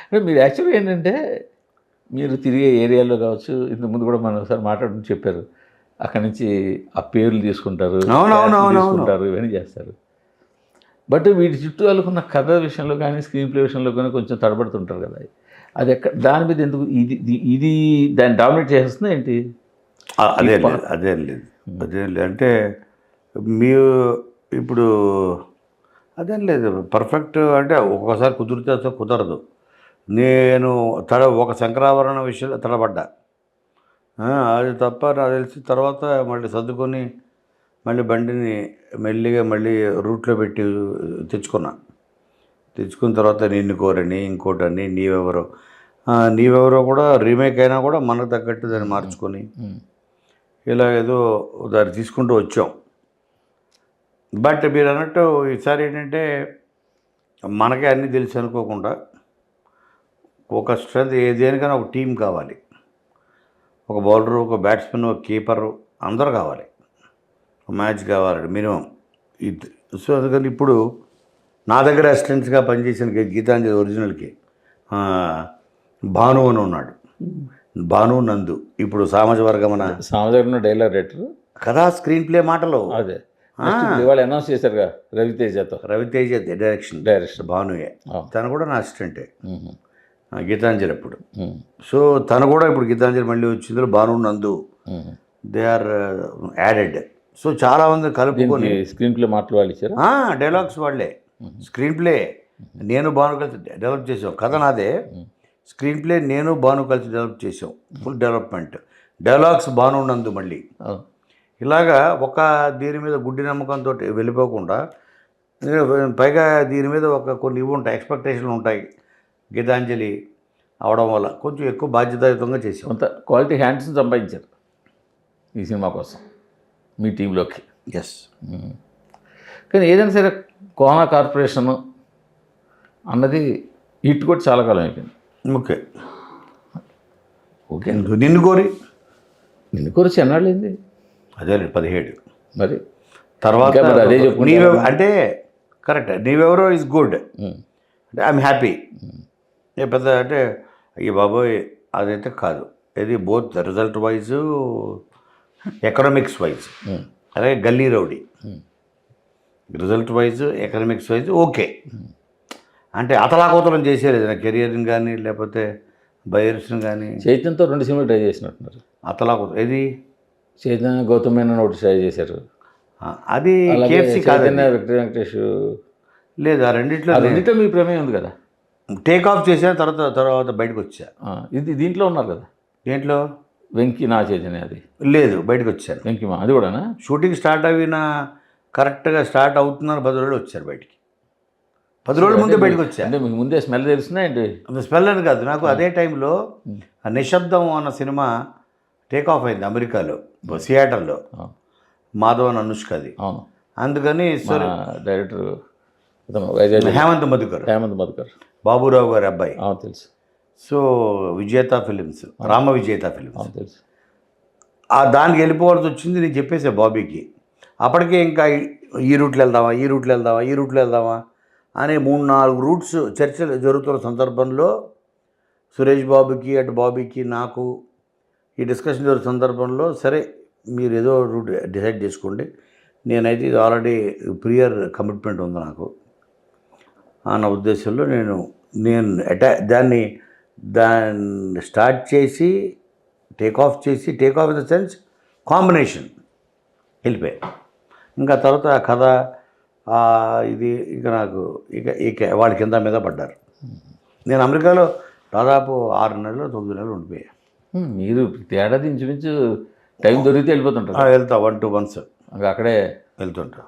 అంటే మీరు యాక్చువల్గా ఏంటంటే మీరు తిరిగే ఏరియాలో కావచ్చు, ఇంతకుముందు కూడా మనం ఒకసారి మాట్లాడుకుని చెప్పారు, అక్కడి నుంచి ఆ పేర్లు తీసుకుంటారు, తీసుకుంటారు, ఇవన్నీ చేస్తారు. బట్ వీటి చుట్టూ వాళ్ళకున్న కథ విషయంలో కానీ స్క్రీన్ ప్లే విషయంలో కానీ కొంచెం తడబడుతుంటారు కదా. అది ఎక్కడ దాని మీద ఎందుకు ఇది దాన్ని డామినేట్ చేసేస్తుందా ఏంటి? అదేం లేదు అంటే మీరు ఇప్పుడు అదేం లేదు పర్ఫెక్ట్ అంటే ఒక్కొక్కసారి కుదిరితే కుదరదు. నేను ఒక శంకరాభరణ విషయంలో తడబడ్డా, అది తప్ప నాకు తెలిసి తర్వాత మళ్ళీ సర్దుకొని మళ్ళీ బండిని మెల్లిగా మళ్ళీ రూట్లో పెట్టి తెచ్చుకున్న తర్వాత నిన్ను కోరని ఇంకోటని నీవెవరో కూడా రీమేక్ అయినా కూడా మనకు తగ్గట్టు దాన్ని మార్చుకొని ఇలా ఏదో దాన్ని తీసుకుంటూ వచ్చాం. బట్ మీరు అన్నట్టు ఈసారి ఏంటంటే మనకే అన్నీ తెలిసి అనుకోకుండా ఒక స్ట్రెంత్ దేనికైనా ఒక టీం కావాలి, ఒక బౌలరు, ఒక బ్యాట్స్మెన్, ఒక కీపరు, అందరూ కావాలి, మ్యాచ్ కావాలండి మినిమం ఇది. సో అందుకని ఇప్పుడు నా దగ్గర అసిస్టెంట్స్గా పనిచేసిన గీతాంజలి ఒరిజినల్కి భాను అని ఉన్నాడు, భాను నందు. ఇప్పుడు సామాజిక వర్గం డైలాగ్ రైటర్ కదా, స్క్రీన్ ప్లే మాటలు అదే ఇవాళ అనౌన్స్ చేశారుగా రవితేజ డైరెక్షన్ భానుయే, తను కూడా నా అసిస్టెంటే గీతాంజలి అప్పుడు. సో తను కూడా ఇప్పుడు గీతాంజలి మళ్ళీ వచ్చింది, భాను నందు దే ఆర్ యాడెడ్. సో చాలామంది కలుపుకొని స్క్రీన్ ప్లే మాటలు వాళ్ళు ఇచ్చారు, డైలాగ్స్ వాళ్ళే, స్క్రీన్ ప్లే నేను భాను కలిసి డెవలప్ చేసాం, కథ నాదే, స్క్రీన్ ప్లే నేను భాను కలిసి డెవలప్ చేసాం, ఫుల్ డెవలప్మెంట్, డైలాగ్స్ భాను నందు. మళ్ళీ ఇలాగా ఒక దీని మీద గుడ్డి నమ్మకంతో వెళ్ళిపోకుండా పైగా దీని మీద కొన్ని ఇవి ఉంటాయి, ఎక్స్పెక్టేషన్లు ఉంటాయి. గీతాంజలి అవడం వల్ల కొంచెం ఎక్కువ బాధ్యతాయుతంగా చేసాం, కొంత క్వాలిటీ హ్యాండ్స్ని సంపాదించారు ఈ సినిమా కోసం మీ టీంలోకి. ఎస్. కానీ ఏదైనా సరే కోనా కార్పొరేషన్ అన్నది హిట్ కూడా చాలా కాలం అయిపోయింది. ఓకే నిన్ను కోరి చెన్నాళ్ళు అయింది, అదే 17. మరి తర్వాత అదే చెప్పు అంటే కరెక్ట్, నీవెవరో ఈజ్ గుడ్ అంటే ఐఎమ్ హ్యాపీ. పెద్ద అంటే అయ్యి బాబోయ్ అదైతే కాదు, ఇది both result wise economics wise, అలాగే గల్లీ rowdy result wise economics wise okay. అంటే అతలాకుతలం చేసేది నా కెరియర్ని కానీ లేకపోతే బయర్స్ని కానీ. చైతన్యతో 2 సినిమాలు ట్రై చేసినట్టున్నారు. అతలాకుతలం ఏది చైతన్య గౌతమ్ మేనన్ ఒకటి ట్రై చేశారు, అది కేఎఫ్సి కాదు, వెంకటేష్ లేదు. ఆ రెండిట్లో మీ ప్రమేయం ఉంది కదా. టేక్ ఆఫ్ చేసిన తర్వాత బయటకు వచ్చా. ఇది దీంట్లో ఉన్నారు కదా, దేంట్లో వెంకీ నా చైతన్య అది లేదు, బయటకు వచ్చాను. వెంకీ అది కూడానా షూటింగ్ స్టార్ట్ అయిన కరెక్ట్గా స్టార్ట్ అవుతున్నారు 10 రోజులు వచ్చారు బయటికి, 10 రోజుల ముందే బయటకు వచ్చారు. అంటే మీకు ముందే స్మెల్ తెలుస్తుందా ఏంటి? స్మెల్ అని కాదు, నాకు అదే టైంలో నిశ్శబ్దం అన్న సినిమా టేక్ ఆఫ్ అయింది అమెరికాలో, సియాటల్లో, మాధవన్ అనుష్కది. అందుకని డైరెక్టర్ హేమంత్ మధుకర్ బాబురావు గారి అబ్బాయి తెలుసు. సో విజేత ఫిలిమ్స్, రామ విజేత ఫిలిమ్స్ తెలుసు. దానికి వెళ్ళిపోవాల్సి వచ్చింది. నేను చెప్పేసా బాబీకి, అప్పటికే ఇంకా ఈ రూట్లో వెళ్దామా అనే 3-4 రూట్స్ చర్చలు జరుగుతున్న సందర్భంలో సురేష్ బాబుకి అటు బాబీకి నాకు ఈ డిస్కషన్ జరుగుతున్న సందర్భంలో సరే మీరు ఏదో రూట్ డిసైడ్ చేసుకోండి, నేనైతే ఇది ఆల్రెడీ ప్రియర్ కమిట్మెంట్ ఉంది నాకు అన్న ఉద్దేశంలో నేను దాన్ని స్టార్ట్ చేసి take off in the sense combination వెళ్ళిపోయాయి. ఇంకా తర్వాత కథ ఇది ఇక నాకు ఇక వాళ్ళ కింద మీద పడ్డారు. నేను అమెరికాలో దాదాపు 6 నెలలు 9 నెలలు ఉండిపోయాను. మీరు ఏడాది ఇంచుమించు టైం దొరికితే వెళ్ళిపోతుంటారు. వెళ్తా 1-2 months అక్కడే వెళ్తుంటా.